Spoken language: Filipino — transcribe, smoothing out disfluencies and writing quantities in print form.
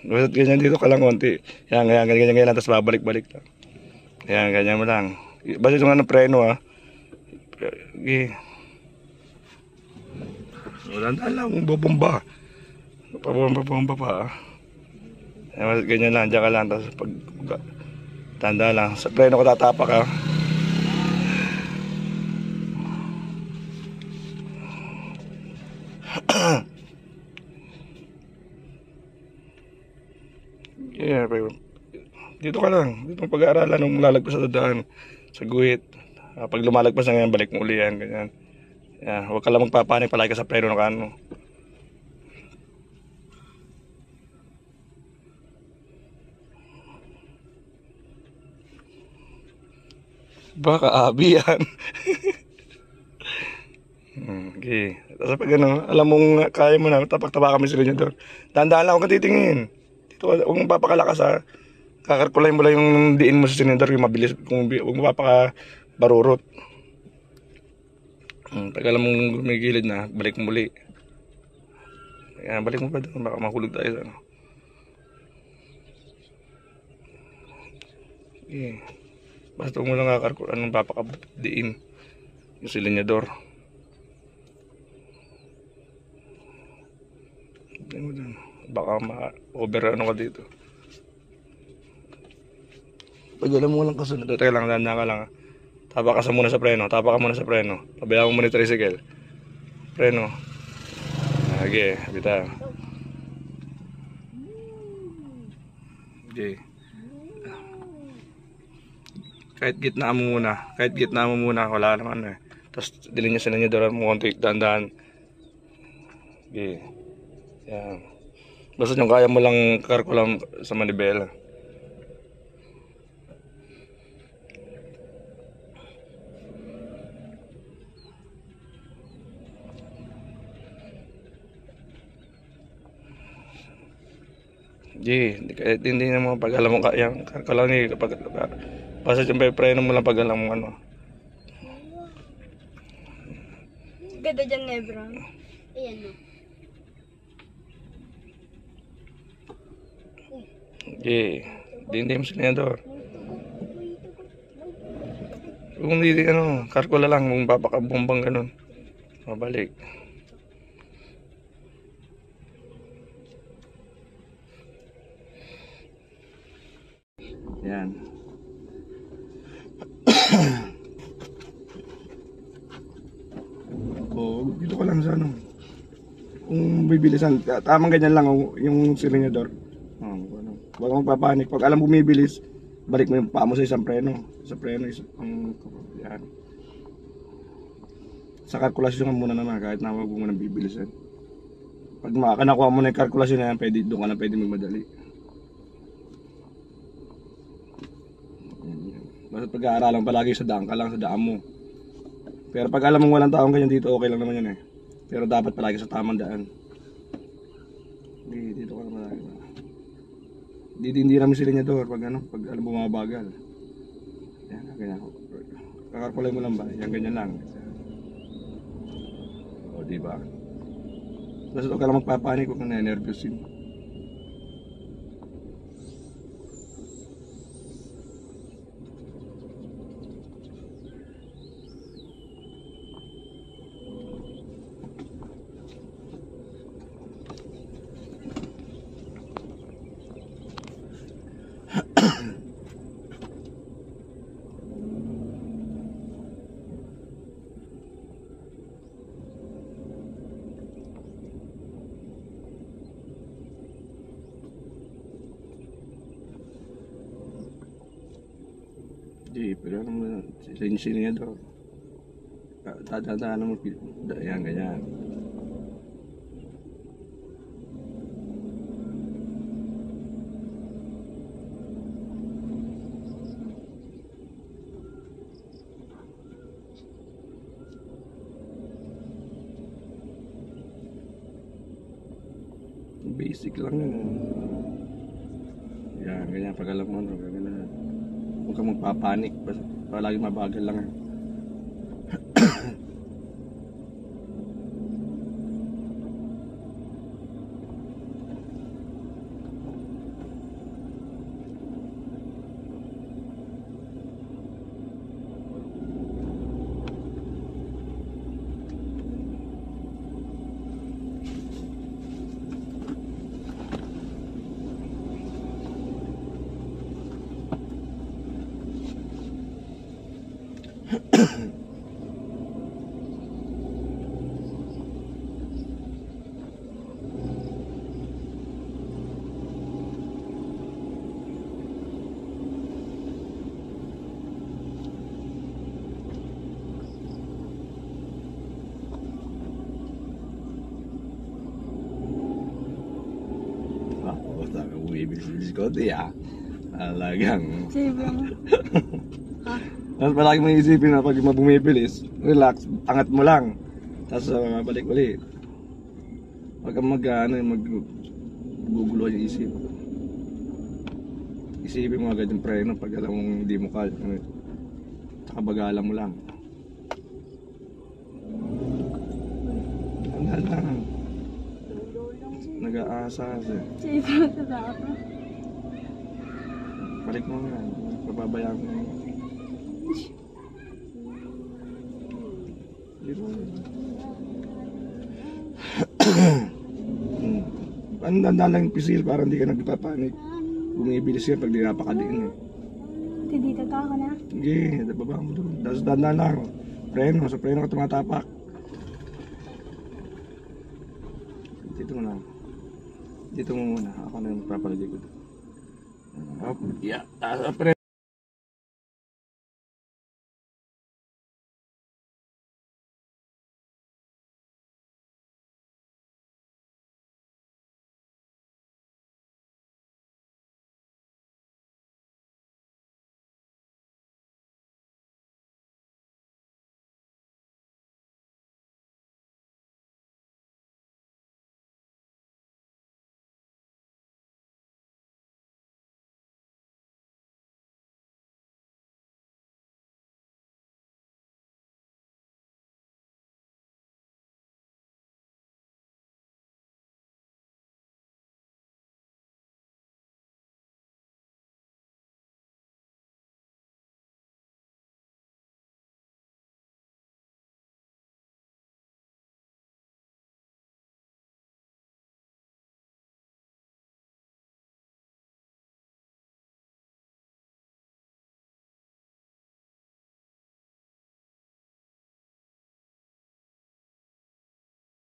Basta ganyan dito ka lang konti. Yan, ganyan lang, tapos babalik-balik lang. Yan, ganyan mo lang. Basta yung ano, preno ah. Okay. Dahan-dahan lang, bobomba. Pabomba pa ah. Yan, ganyan lang, dyan ka lang. Tapos pag tanda lang, sa preno ko tatapak ah. Yeah, pero dito ka lang. Dito ang pag-aaralan nung lalagpas sa daan. Sa guhit. Pag lumalagpas na ngayon, balik mo uli yan. Ganyan. Yeah, huwag ka lang magpapanik. Palagi ka sa preno na kano. Baka abi yan. Okay. Tapos pag ano, alam mong kaya mo na, tapak-tapak kami sila nyo doon. Dahan-dahan lang huwag kang titingin. Dito, huwag mong papakalakas ha. Kakarkulay mo lang yung diin mo sa sinender, yung mabilis. Kung huwag mo papakabarurot. Pag alam mong gumigilid na, balik mo muli. Ayan, balik mo pa doon, baka mahulog tayo sa ano. Okay. Basta mo lang kakarkulay, anong papakadiin. Yung silinyador. Baka ma-over ano ka dito. Pag alam mo lang kasunod, teka lang, danda ka lang. Tapak ka muna sa preno, tapak ka muna sa preno. Pabayaan mo muna yung tricycle. Preno. Okay, bita. Okay. Kahit gitna mo muna, wala naman eh. Tapos dilin niya sa inyo doon mo konti, dahan-dahan. Okay. Yan. Basta yung kaya mo lang karkulam sa manibela. Hindi naman pag alam mo kaya karkulam ni kapag basta yung preno mo lang pag alam mo ano. Ganda dyan, Nebra. Ayan no. Hindi mo sila doon. Kung hindi ano, karkula lang kung papakabumbang ganun. Mabalik. Yan. Dito ka lang sa ano. Kung bibilisan, tamang ganyan lang yung silinyador. Huwag kang magpapanik. Pag alam bumibilis, balik mo yung paa mo sa isang preno. Sa preno, yan. Sa kalkulasyon ka muna naman, kahit na huwag mo nang bibilisan. Pag makakanakuha mo na yung kalkulasyon na yan, doon ka na pwede magmadali. Basta pag-aaralan palagi sa daan ka lang, sa daan mo. Pero pag alam mong walang taong ganyan dito, okay lang naman yan eh. Pero dapat palagi sa tamang daan. Dito ka naman lagi. Hindi namin sila niya doon pag alam bumabagal. Yan, ganyan. Kakarkulay mo lang ba? Yan, ganyan lang. O, diba? Basta huwag ka lang magpapanik, huwag kang na-nervousin. Pero ano mo, sila niya daw. Tadaan mo, yan, ganyan. Basic lang yun. Yan, ganyan, pag alam mo ano, ganyan. Huwag kang magpapanik, palagi mabagal lang. Basta bumibilis ko, talagang. Sobrang. Ha? Mas palagi mong isipin na pag bumibilis, relax, angat mo lang. Tapos balik ulit. Huwag kang magugulo yung isip. Isipin mo agad yung preno pag alam mong hindi mo kaya. Tsaka bagalan mo lang. Ang lang. Nag-aasas eh. Sobrang tatakot na. Balik mo nga. Papabayaan mo nga. Dito. Ang dandan lang yung pisil para hindi ka nagpapanik. Bumibilis ka pag di napakadiin eh. Dito ka ako na. Sige, baba mo doon. Tapos dandan lang. Preno, sa preno ka tumatapak. Dito mo na. Dito mo muna. Ako na yung papaligid ko. Up, yeah. Taas, preno.